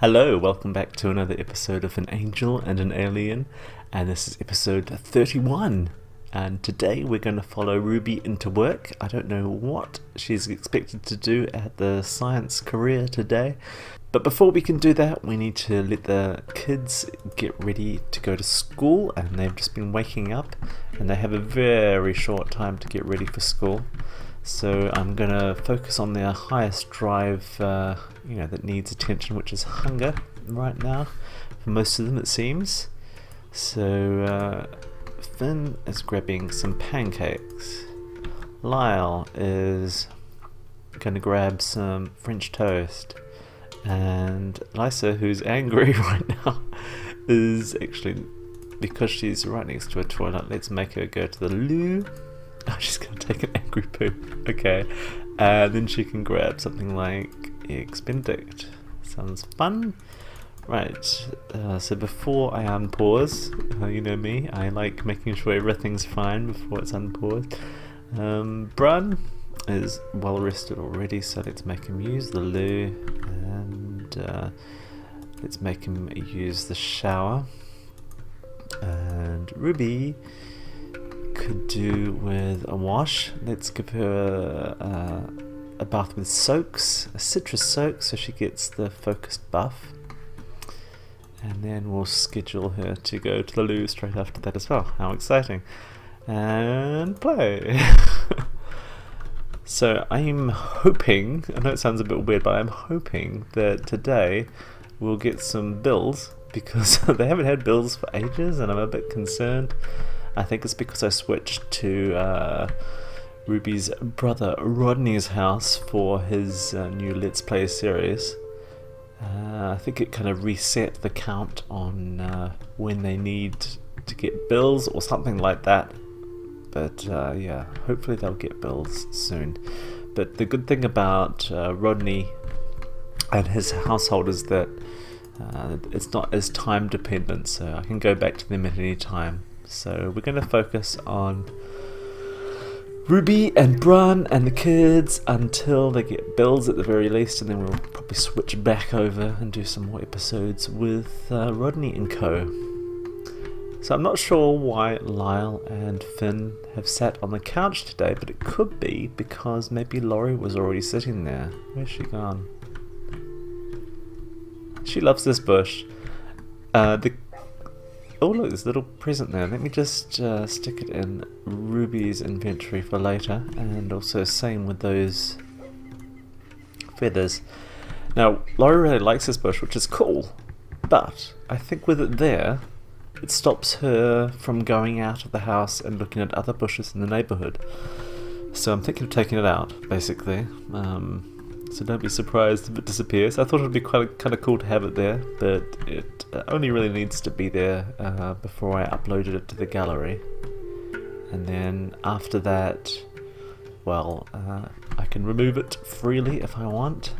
Hello, welcome back to another episode of An Angel and an Alien, and this is episode 31. And today we're going to follow Ruby into work. I don't know what she's expected to do at the science career today, but before we can do that, we need to let the kids get ready to go to school, and they've just been waking up, and they have a very short time to get ready for school. So I'm going to focus on their highest drive, that needs attention, which is hunger right now, for most of them it seems. So Finn is grabbing some pancakes. Lyle is going to grab some French toast. And Lisa, who's angry right now, is actually, because she's right next to a toilet, let's make her go to the loo. Oh, she's going to take an angry poo. Okay. And then she can grab something like Eggs Benedict. Sounds fun. Right. So before I unpause, you know me, I like making sure everything's fine before it's unpaused. Brun is well rested already, so let's make him use the loo. And let's make him use the shower. And Ruby could do with a wash. Let's give her a bath with soaks, a citrus soak, so she gets the focused buff. And then we'll schedule her to go to the loo straight after that as well. How exciting. And play. So I'm hoping, I know it sounds a bit weird, but I'm hoping that today we'll get some bills, because they haven't had bills for ages and I'm a bit concerned. I think it's because I switched to Ruby's brother Rodney's house for his new Let's Play series. I think it kind of reset the count on when they need to get bills or something like that. But yeah, hopefully they'll get bills soon. But the good thing about Rodney and his household is that it's not as time dependent, so I can go back to them at any time. So we're going to focus on Ruby and Brun and the kids until they get bills at the very least, and then we'll probably switch back over and do some more episodes with Rodney and co. So I'm not sure why Lyle and Finn have sat on the couch today, but it could be because maybe Laurie was already sitting there. Where's she gone? She loves this bush. Oh look, there's a little present there. Let me just stick it in Ruby's inventory for later, and also same with those feathers. Now, Laurie really likes this bush, which is cool, but I think with it there, it stops her from going out of the house and looking at other bushes in the neighbourhood. So I'm thinking of taking it out, basically. So don't be surprised if it disappears. I thought it would be kind of cool to have it there, but it only really needs to be there before I uploaded it to the gallery. And then after that, well, I can remove it freely if I want.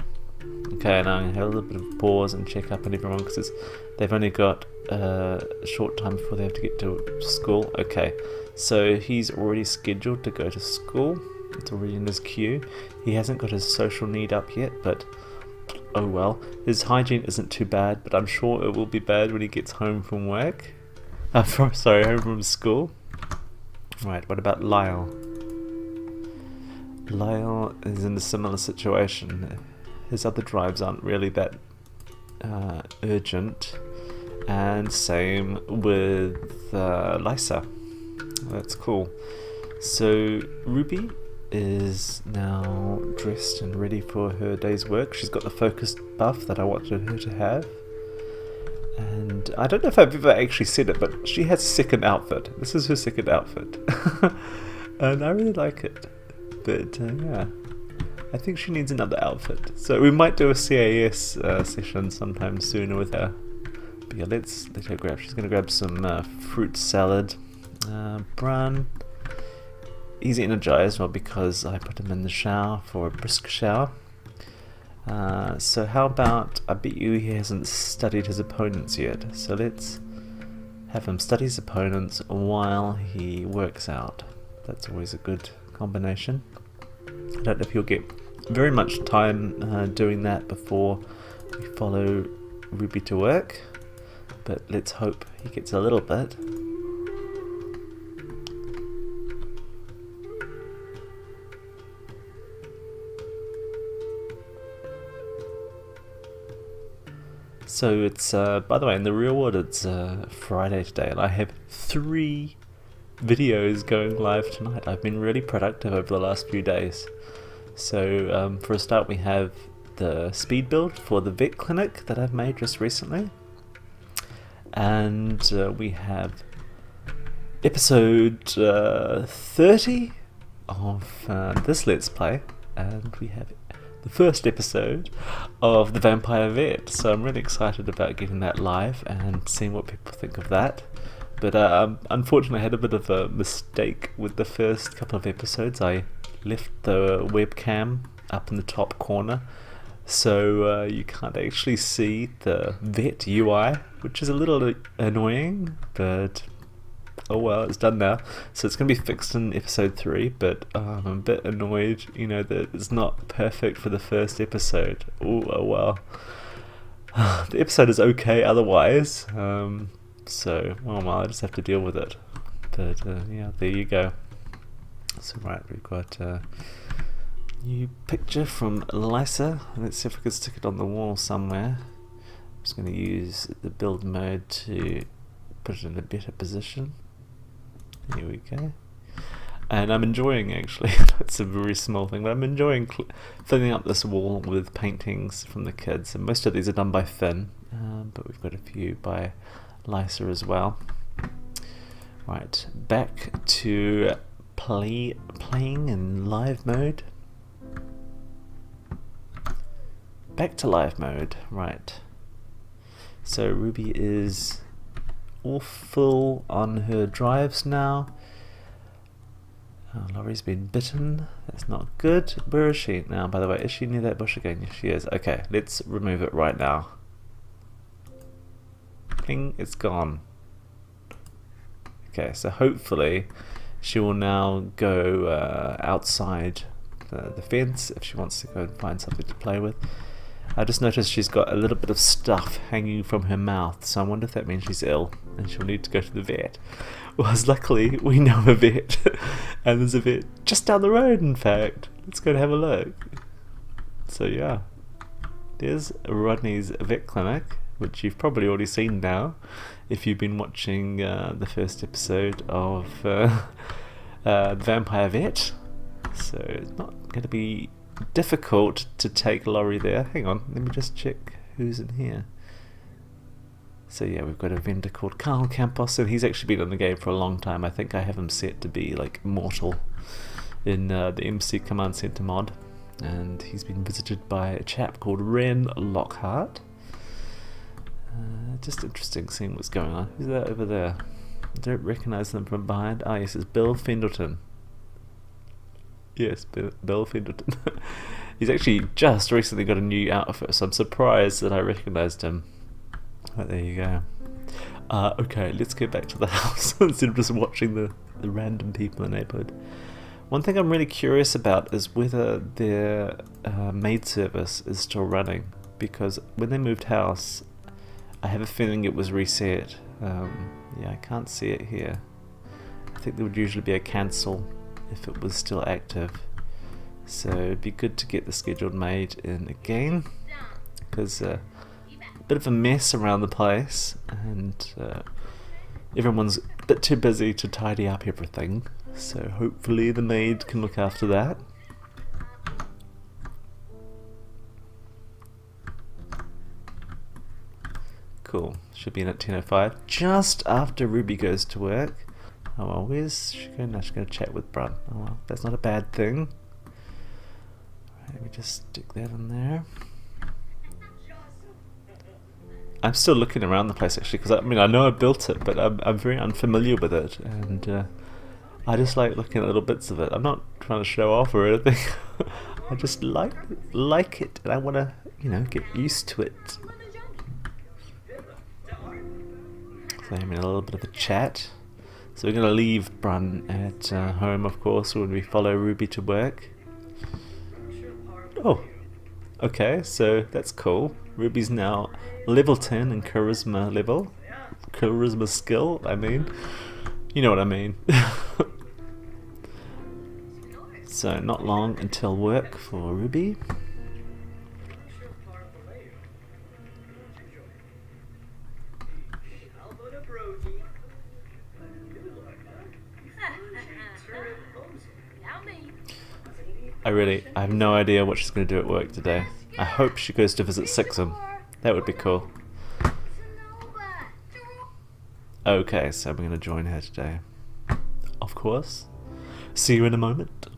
Okay, now I'm going to have a little bit of pause and check up on everyone, because they've only got a short time before they have to get to school. Okay, so he's already scheduled to go to school. It's already in his queue. He hasn't got his social need up yet, but oh well. His hygiene isn't too bad, but I'm sure it will be bad when he gets home from work. Home from school. Right, what about Lyle? Lyle is in a similar situation. His other drives aren't really that urgent. And same with Lisa. That's cool. So Ruby is now dressed and ready for her day's work. She's got the focused buff that I wanted her to have. And I don't know if I've ever actually said it, but she has a second outfit. This is her second outfit. And I really like it. But yeah, I think she needs another outfit. So we might do a CAS session sometime sooner with her. But yeah, let's let her grab. She's going to grab some fruit salad. Brun. He's energized, well, because I put him in the shower for a brisk shower. So how about, I bet you he hasn't studied his opponents yet. So let's have him study his opponents while he works out. That's always a good combination. I don't know if he'll get very much time doing that before we follow Ruby to work, but let's hope he gets a little bit. So it's, by the way, in the real world it's Friday today, and I have 3 videos going live tonight. I've been really productive over the last few days. So for a start, we have the speed build for the vet clinic that I've made just recently, and we have episode 30 of this Let's Play, and we have the first episode of the Vampire Vet. So I'm really excited about getting that live and seeing what people think of that. But unfortunately I had a bit of a mistake with the first couple of episodes. I left the webcam up in the top corner, so you can't actually see the vet UI, which is a little annoying, but oh well, it's done now. So it's going to be fixed in episode 3, but I'm a bit annoyed, you know, that it's not perfect for the first episode. Ooh, oh well. The episode is okay otherwise, so well, I just have to deal with it. But yeah, there you go. So right, we've got a new picture from Lisa. Let's see if we can stick it on the wall somewhere. I'm just going to use the build mode to put it in a better position. Here we go. And I'm enjoying, actually, it's a very small thing, but I'm enjoying filling up this wall with paintings from the kids. And most of these are done by Finn, but we've got a few by Lisa as well. Right, back to playing in live mode. Back to live mode, right. So Ruby is all full on her drives now. Oh, Laurie's been bitten. That's not good. Where is she now, by the way? Is she near that bush again? Yes, she is. Okay, let's remove it right now. Ping, it's gone. Okay, so hopefully she will now go outside the fence if she wants to go and find something to play with. I just noticed she's got a little bit of stuff hanging from her mouth, so I wonder if that means she's ill and she'll need to go to the vet. Well, luckily we know a vet, and there's a vet just down the road, in fact. Let's go and have a look. So yeah, there's Rodney's vet clinic, which you've probably already seen now if you've been watching the first episode of Vampire Vet. So it's not going to be difficult to take Laurie there. Hang on, let me just check who's in here. So yeah, we've got a vendor called Carl Campos, and he's actually been in the game for a long time. I think I have him set to be like mortal in the MC Command Center mod, and he's been visited by a chap called Ren Lockhart. Just interesting seeing what's going on. Who's that over there? I don't recognize them from behind. Ah yes, it's Bill Fendleton. Yes, Bill Fendleton. He's actually just recently got a new outfit, so I'm surprised that I recognised him. But there you go. Okay, let's get back to the house instead of just watching the random people in the neighbourhood. One thing I'm really curious about is whether their maid service is still running, because when they moved house, I have a feeling it was reset. Yeah, I can't see it here. I think there would usually be a cancel if it was still active, so it'd be good to get the scheduled maid in again, because a bit of a mess around the place, and everyone's a bit too busy to tidy up everything, so hopefully the maid can look after that. Cool, should be in at 10:05, just after Ruby goes to work. Oh well, where's she going now? She's going to chat with Brun. Oh well, that's not a bad thing. Right, let me just stick that in there. I'm still looking around the place actually, because I mean I know I built it, but I'm very unfamiliar with it, and I just like looking at little bits of it. I'm not trying to show off or anything. I just like it, and I want to, you know, get used to it. So I'm in a little bit of a chat. So we're going to leave Brun at home, of course, when we follow Ruby to work. Oh, okay, so that's cool. Ruby's now level 10 in charisma level. Charisma skill, I mean. You know what I mean. So not long until work for Ruby. I have no idea what she's going to do at work today. I hope she goes to visit Sixum. That would be cool. Okay, so we're going to join her today. Of course. See you in a moment.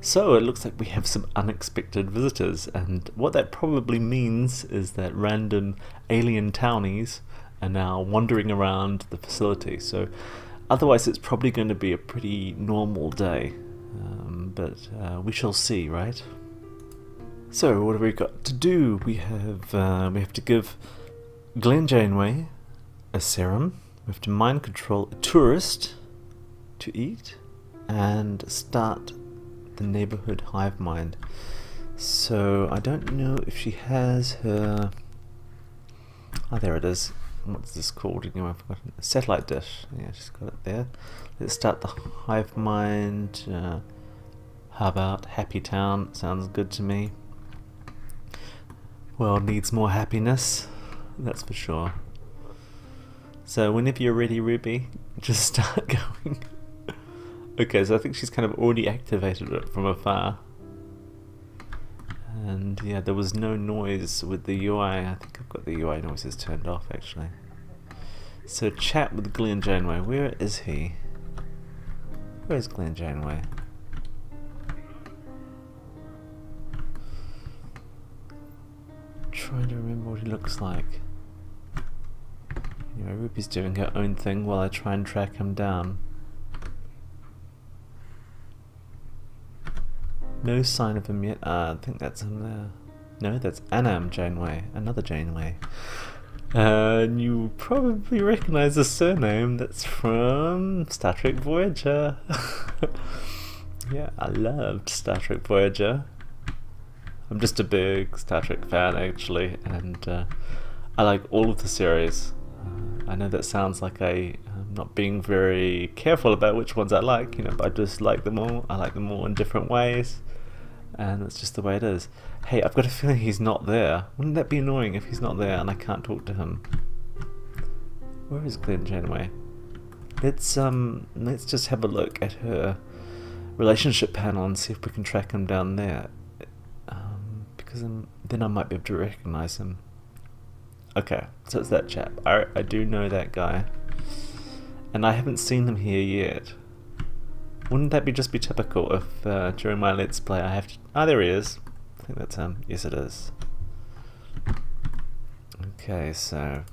So it looks like we have some unexpected visitors, and what that probably means is that random alien townies are now wandering around the facility. So otherwise it's probably going to be a pretty normal day. But we shall see, right? So what have we got to do? We have to give Glenn Janeway a serum. We have to mind control a tourist to eat, and start the neighborhood hive mind. So I don't know if she has her. Oh, there it is. What's this called? Anyway, I've forgotten. A satellite dish. Yeah, she's got it there. Let's start the hive mind. How about Happy Town? Sounds good to me. World needs more happiness, that's for sure. So whenever you're ready, Ruby, just start going. Okay, so I think she's kind of already activated it from afar. And yeah, there was no noise with the UI. I think I've got the UI noises turned off actually. So chat with Glenn Janeway. Where is he? Where's Glenn Janeway? Trying to remember what he looks like. Anyway, Ruby's doing her own thing while I try and track him down. No sign of him yet. I think that's him there. No, that's Anam Janeway. Another Janeway. You probably recognize the surname. That's from Star Trek Voyager. Yeah, I loved Star Trek Voyager. I'm just a big Star Trek fan actually, and I like all of the series. I know that sounds like I'm not being very careful about which ones I like, you know, but I just like them all. I like them all in different ways, and that's just the way it is. Hey, I've got a feeling he's not there. Wouldn't that be annoying if he's not there and I can't talk to him? Where is Glenn Janeway? Let's just have a look at her relationship panel and see if we can track him down there. Because then I might be able to recognize him. Okay, so it's that chap. I do know that guy, and I haven't seen him here yet. Wouldn't that just be typical if during my Let's Play I have to... Ah, there he is. I think that's him. Yes, it is. Okay, so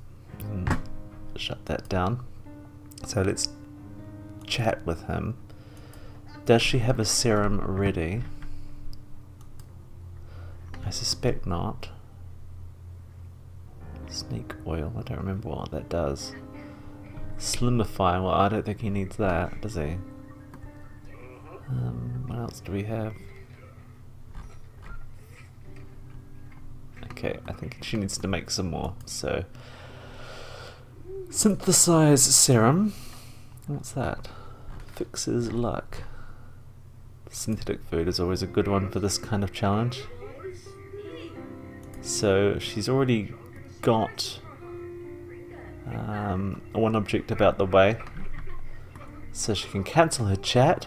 shut that down. So let's chat with him. Does she have a serum ready? I suspect not. Snake oil, I don't remember what that does. Slimify, well I don't think he needs that, does he? What else do we have? Okay, I think she needs to make some more, so... Synthesize serum. What's that? Fixes luck. Synthetic food is always a good one for this kind of challenge. So she's already got one objective out the way, so she can cancel her chat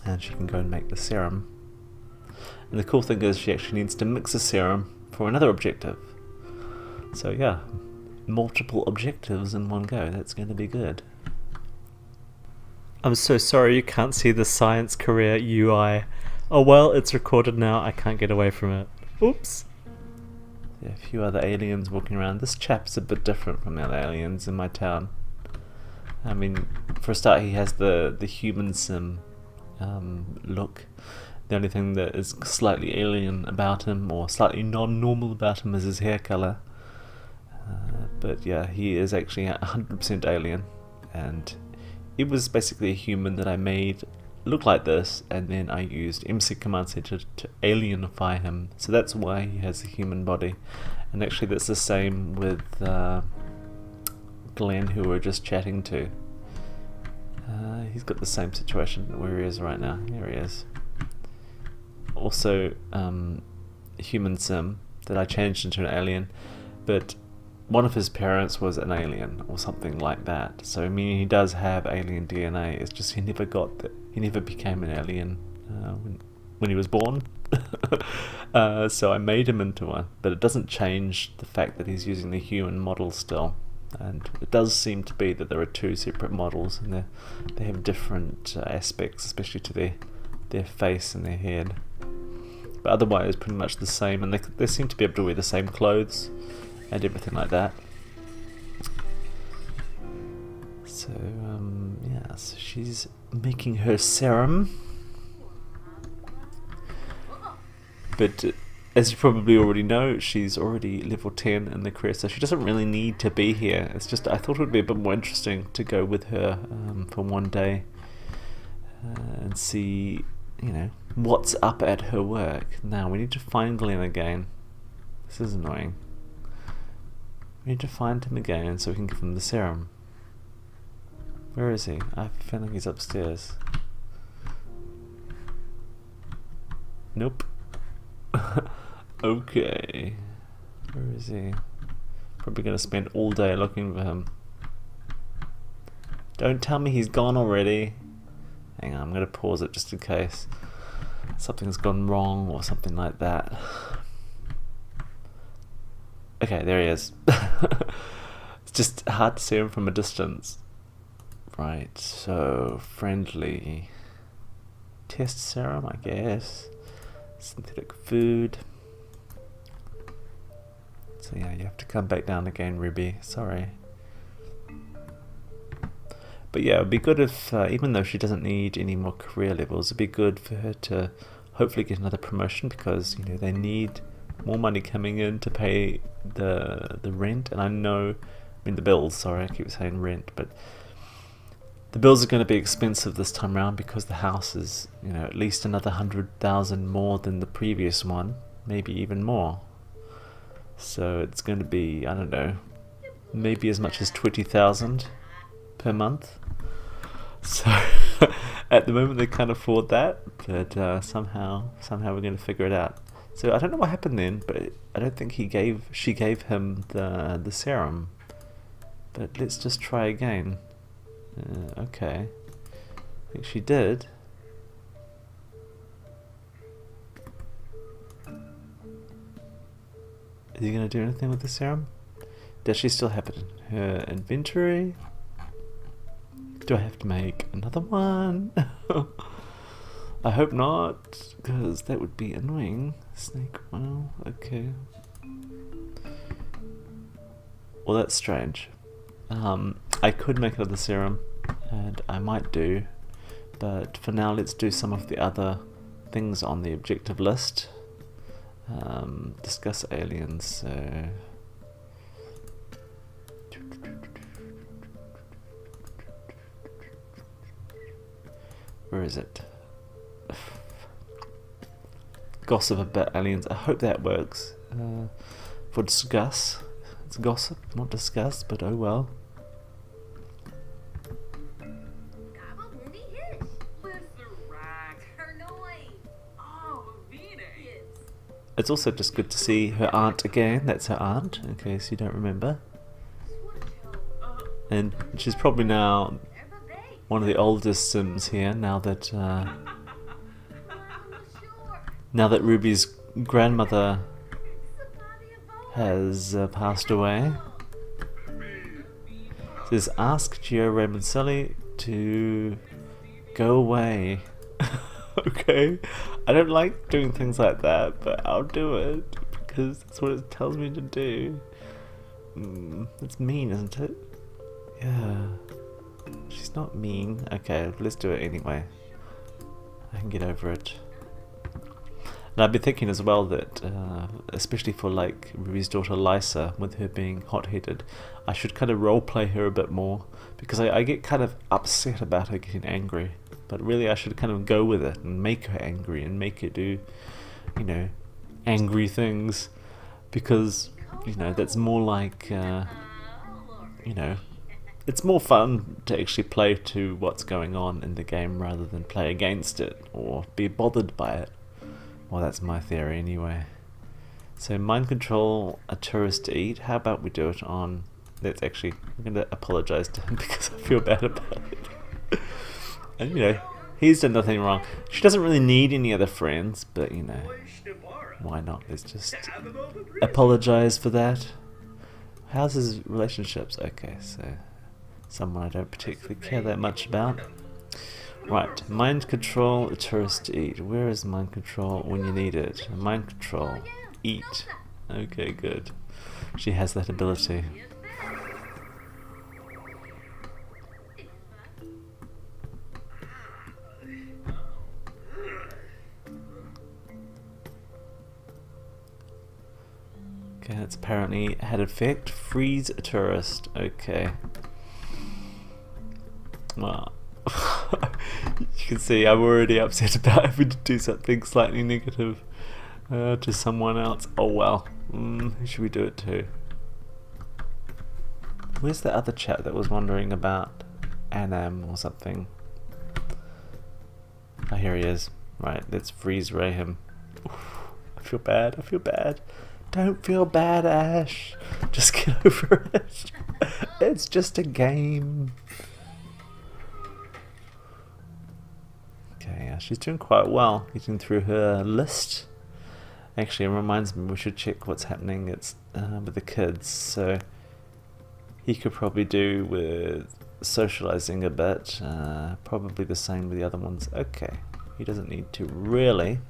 and she can go and make the serum. And the cool thing is she actually needs to mix a serum for another objective. So yeah, multiple objectives in one go. That's going to be good. I'm so sorry you can't see the Science Career UI. Oh well, it's recorded now, I can't get away from it. Oops. Yeah, a few other aliens walking around. This chap's a bit different from the other aliens in my town. I mean, for a start he has the human sim look. The only thing that is slightly alien about him, or slightly non-normal about him, is his hair colour. But yeah, he is actually 100% alien, and it was basically a human that I made look like this, and then I used MC Command Center to alienify him. So that's why he has a human body. And actually that's the same with Glenn, who we're just chatting to. He's got the same situation where he is right now. Here he is. Also, human sim that I changed into an alien, but one of his parents was an alien or something like that. So I mean, he does have alien DNA. It's just he never became an alien when he was born. So I made him into one, but it doesn't change the fact that he's using the human model still. And it does seem to be that there are two separate models, and they have different aspects, especially to their face and their head. But otherwise, pretty much the same, and they seem to be able to wear the same clothes and everything like that. So yeah, so she's making her serum. But as you probably already know, she's already level 10 in the career, so she doesn't really need to be here. It's just I thought it would be a bit more interesting to go with her for one day and see, you know, what's up at her work. Now we need to find Glenn again. This is annoying. We need to find him again so we can give him the serum. Where is he? I have a feeling he's upstairs. Nope. Okay. Where is he? Probably going to spend all day looking for him. Don't tell me he's gone already. Hang on, I'm going to pause it just in case something's gone wrong or something like that. Okay, there he is. It's just hard to see him from a distance. Right, so friendly. Test serum, I guess. Synthetic food. So yeah, you have to come back down again, Ruby. Sorry. But yeah, it would be good if, even though she doesn't need any more career levels, it'd be good for her to hopefully get another promotion, because, you know, they need more money coming in to pay the rent. And I mean the bills, sorry, I keep saying rent, but the bills are going to be expensive this time around, because the house is, you know, at least another 100,000 more than the previous one, maybe even more. So it's going to be, I don't know, maybe as much as 20,000 per month. So at the moment they can't afford that, but somehow we're going to figure it out. So I don't know what happened then, but I don't think she gave him the serum. But let's just try again. Okay, I think she did. Is he going to do anything with the serum? Does she still have it in her inventory? Do I have to make another one? I hope not, because that would be annoying. Snake oil, okay. Well, that's strange. I could make another serum, and I might do, but for now let's do some of the other things on the objective list. Discuss aliens, so... Where is it? Gossip about aliens. I hope that works. For discuss. It's gossip, not discuss, but oh well. It's also just good to see her aunt again. That's her aunt, in case you don't remember. And she's probably now one of the oldest Sims here, now that Ruby's grandmother has passed away. It says, ask Gio Ramoncelli to go away. Okay, I don't like doing things like that, but I'll do it because that's what it tells me to do. It's mean, isn't it? Yeah, she's not mean. Okay, let's do it anyway. I can get over it. And I've been thinking as well that, especially for like Ruby's daughter Lysa, with her being hot-headed, I should kind of roleplay her a bit more, because I get kind of upset about her getting angry. but really I should kind of go with it and make her angry and make her do, you know, angry things, because, you know, that's more like, you know, it's more fun to actually play to what's going on in the game rather than play against it or be bothered by it. Well, that's my theory anyway. So mind control a tourist to eat. How about we do it on... I'm going to apologise to him because I feel bad about it. And, you know, he's done nothing wrong. She doesn't really need any other friends, but, you know, why not? Let's just apologise for that. How's his relationships? Okay, so someone I don't particularly care that much about. Right, mind control a tourist to eat. Where is mind control when you need it? Mind control, eat. Okay, good. She has that ability. Okay, that's apparently had effect. Freeze a tourist. Okay. Well, you can see I'm already upset about having to do something slightly negative to someone else. Oh well. Who should we do it to? Where's the other chap that was wondering about Anam or something? Oh, here he is. Right, let's freeze ray him. Oof, I feel bad. I feel bad. Don't feel bad, Ash. Just get over it. It's just a game. Okay, yeah, she's doing quite well, getting through her list. Actually, it reminds me we should check what's happening with the kids. So he could probably do with socializing a bit. Probably the same with the other ones. Okay, he doesn't need to really.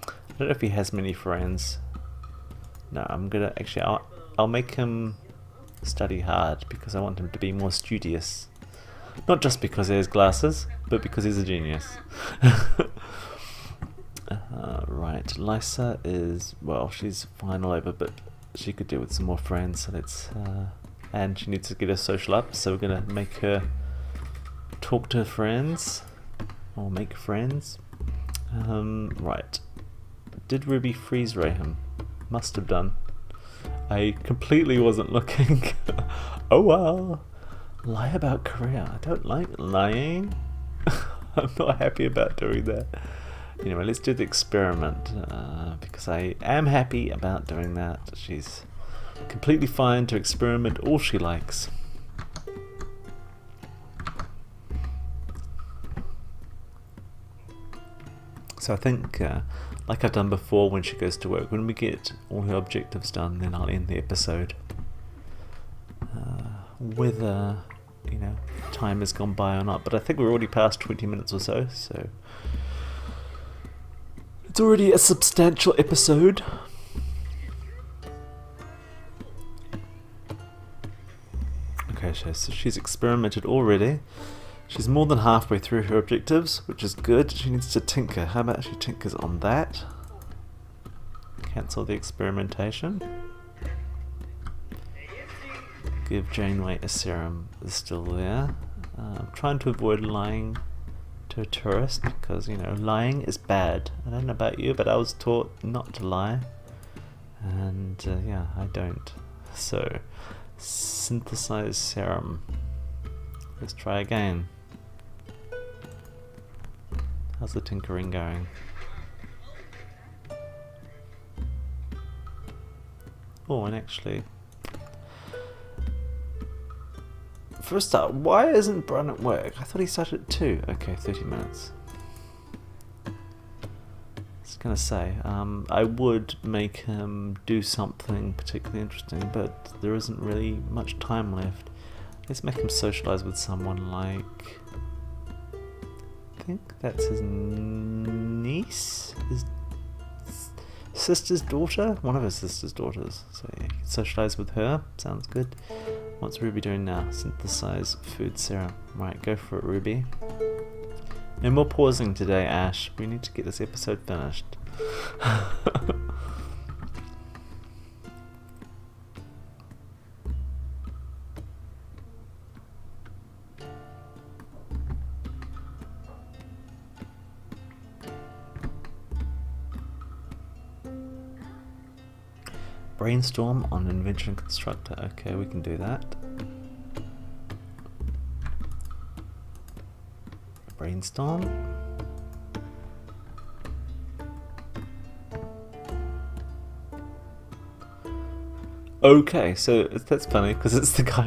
I don't know if he has many friends. No, I'm gonna actually. I'll make him study hard because I want him to be more studious. Not just because he has glasses, but because he's a genius. Right, Lysa is, well, she's fine all over, but she could do with some more friends. So let's, and she needs to get her social up. So we're gonna make her talk to her friends or make friends. Right. Did Ruby freeze ray him? Must have done. I completely wasn't looking. Oh well. Lie about Korea. I don't like lying. I'm not happy about doing that. Anyway, let's do the experiment because I am happy about doing that. She's completely fine to experiment all she likes. So I think, like I've done before when she goes to work, when we get all her objectives done, then I'll end the episode. Whether, you know, time has gone by or not, but I think we're already past 20 minutes or so, so it's already a substantial episode. Okay, so she's experimented already. She's more than halfway through her objectives, which is good. She needs to tinker. How about she tinkers on that? Cancel the experimentation. Give Janeway a serum. Is still there. I'm trying to avoid lying to a tourist because, you know, lying is bad. I don't know about you, but I was taught not to lie. And yeah, I don't. So, synthesize serum. Let's try again. How's the tinkering going? Oh, and actually, for a start, why isn't Brun at work? I thought he started at 2. Okay, 30 minutes. I was gonna say, I would make him do something particularly interesting, but there isn't really much time left. Let's make him socialize with someone like, I think that's his niece? His sister's daughter? One of his sister's daughters. So yeah, socialize with her. Sounds good. What's Ruby doing now? Synthesize food serum. Right, go for it, Ruby. No more pausing today, Ash. We need to get this episode finished. Brainstorm on invention constructor. Okay, we can do that. Brainstorm. Okay, so that's funny because it's the guy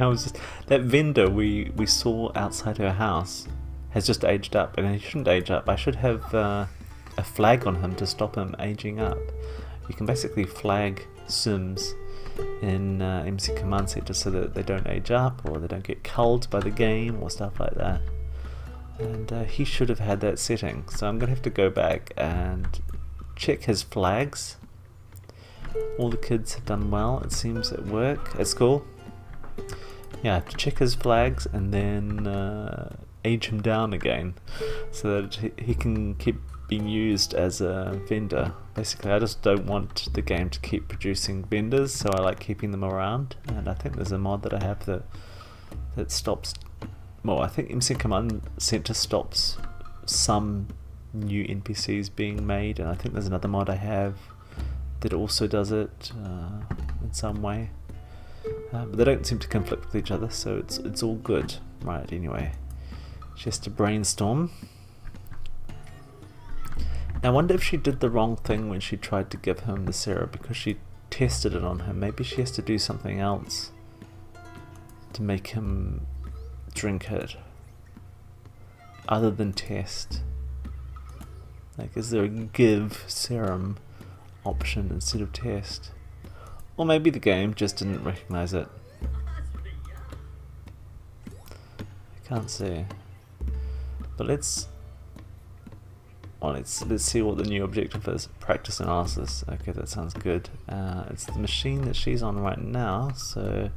that vendor we saw outside her house has just aged up, and he shouldn't age up. I should have a flag on him to stop him aging up. You can basically flag Sims in MC Command Set just so that they don't age up or they don't get culled by the game or stuff like that. And he should have had that setting, so I'm gonna have to go back and check his flags. All the kids have done well, it seems, at work, at school. Yeah, I have to check his flags and then age him down again so that he can keep being used as a vendor. Basically, I just don't want the game to keep producing vendors, so I like keeping them around. And I think there's a mod that I have that stops. Well, I think MC Command Center stops some new NPCs being made, and I think there's another mod I have that also does it in some way, but they don't seem to conflict with each other, so it's all good. Right, anyway, she has to brainstorm. Now I wonder if she did the wrong thing when she tried to give him the syrup, because she tested it on him. Maybe she has to do something else to make him drink it other than test. Like, is there a give serum option instead of test? Or maybe the game just didn't recognize it. I can't see. But let's see what the new objective is. Practice analysis. Okay, that sounds good. It's the machine that she's on right now, so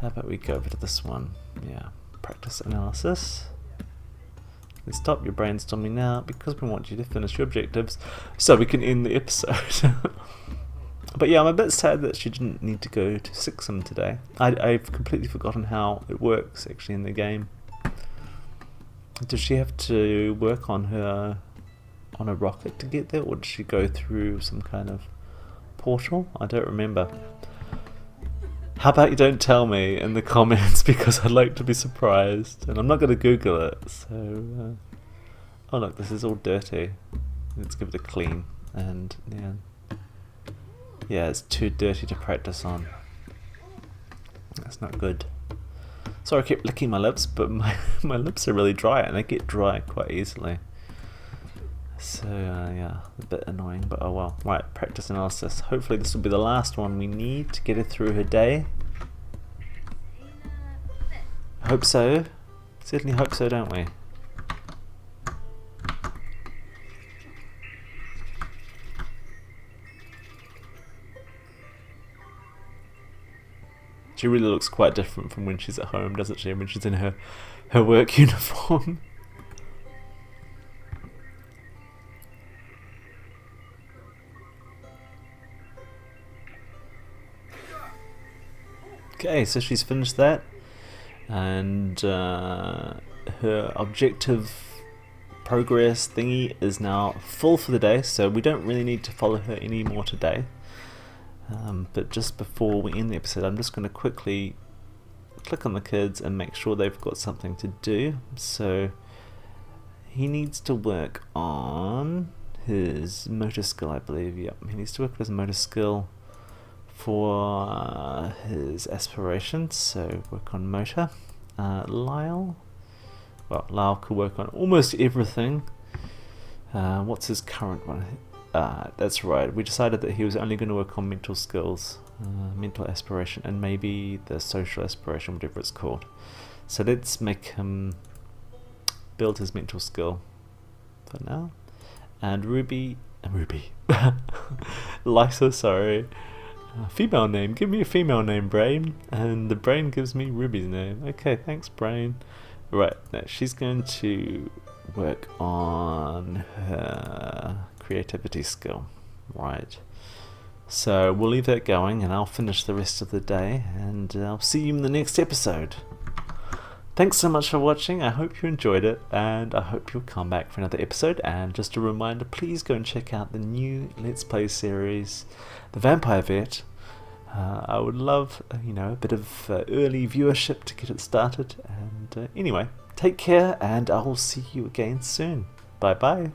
how about we go over to this one? Yeah, practice analysis. Let's stop your brainstorming now because we want you to finish your objectives so we can end the episode. But yeah, I'm a bit sad that she didn't need to go to Sixum today. I've completely forgotten how it works actually in the game. Does she have to work on a rocket to get there, or does she go through some kind of portal? I don't remember. How about you don't tell me in the comments, because I'd like to be surprised, and I'm not going to Google it. So, oh look, this is all dirty. Let's give it a clean. And yeah, it's too dirty to practice on. That's not good. Sorry, I keep licking my lips, but my lips are really dry, and they get dry quite easily. So yeah, a bit annoying, but oh well. Right, practice analysis. Hopefully this will be the last one we need to get her through her day. Hope so. Certainly hope so, don't we? She really looks quite different from when she's at home, doesn't she? When she's in her work uniform. Okay, so she's finished that, and her objective progress thingy is now full for the day, so we don't really need to follow her anymore today. But just before we end the episode, I'm just going to quickly click on the kids and make sure they've got something to do. So he needs to work on his motor skill, I believe. Yep, he needs to work on his motor skill for his aspirations, so work on motor. Lyle could work on almost everything. What's his current one? That's right, we decided that he was only going to work on mental skills, mental aspiration, and maybe the social aspiration, whatever it's called. So let's make him build his mental skill for now. And Ruby Lysa, sorry. Female name, give me a female name, Brain. And the brain gives me Ruby's name. Okay, thanks, Brain. Right, now she's going to work on her creativity skill. Right. So we'll leave that going, and I'll finish the rest of the day, and I'll see you in the next episode. Thanks so much for watching. I hope you enjoyed it, and I hope you'll come back for another episode. And just a reminder, please go and check out the new Let's Play series, The Vampire Vet. I would love, a bit of early viewership to get it started. And anyway, take care, and I will see you again soon. Bye bye.